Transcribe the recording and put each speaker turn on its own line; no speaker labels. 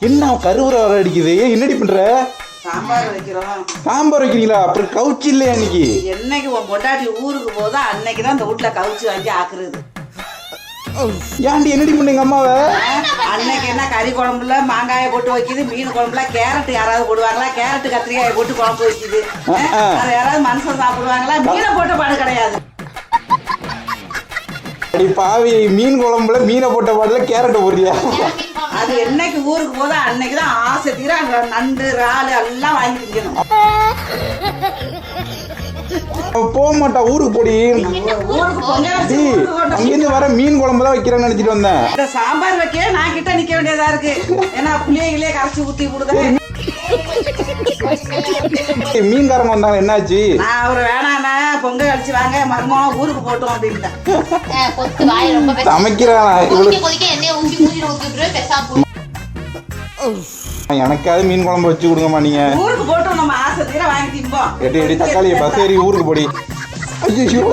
என்ன கருவுற வர அடிக்குது? என்னடி பண்ற?
சாம்பார் வைக்கிறோம்.
சாம்பார் வைக்கிறீங்களா? அப்புறம் கவுச்சி இல்லையா இன்னைக்கு?
என்னைக்கு உன் பொண்டாட்டி ஊருக்கு போதா அன்னைக்கு தான் இந்த வீட்டுல கவுச்சி வாங்கி ஆக்குறது.
ஏன்டி என்னடி பண்ணீங்க அம்மாவை?
அன்னைக்கு என்ன கறி குழம்புல மாங்காயை போட்டு வைக்குது, மீன் குழம்புல கேரட் யாராவது போடுவாங்களா? கேரட் கத்திரிக்காயை போட்டு குழம்பு வைக்குது. அதை யாராவது மனுஷன் சாப்பிடுவாங்களா? மீனை போட்ட பாடு கிடையாது.
பாவி, மீன் குழம்புல மீனை போட்ட பாடுல கேரட் போடுறியா?
அது என்னைக்கு ஊருக்கு போதா அன்னைக்கு தான் ஆசை தீர அங்க நண்டு இறால் எல்லாம் வாங்கி திங்கணும்.
போக மாட்டா ஊருக்கு போடி. அங்கிருந்து வர மீன் குழம்பு தான் வைக்கிறேன்னு நினைச்சிட்டு வந்தேன்.
இந்த சாம்பார் வைக்க நான் கிட்ட நிக்க வேண்டியதா இருக்கு. ஏன்னா புளியைகளே கரைச்சி ஊத்தி விடுதேன்.
மீன்காரங்க வந்தாங்க, என்னாச்சு?
நான் அவரு வேணாண்ணா பொங்கல் அடிச்சு வாங்க மருமகன் ஊருக்கு போட்டோம் அப்படின்ட்டேன்.
சமைக்கிறான் எனக்காவது மீன் குழம்பு வச்சு கொடுங்கம்மா. நீங்க
ஊருக்கு போட்டோம், நம்ம ஆசை தீர வாங்கி திம்போம்.
எடி தக்காளியை பஸ் ஏறி ஊருக்கு போடி. ஐயோ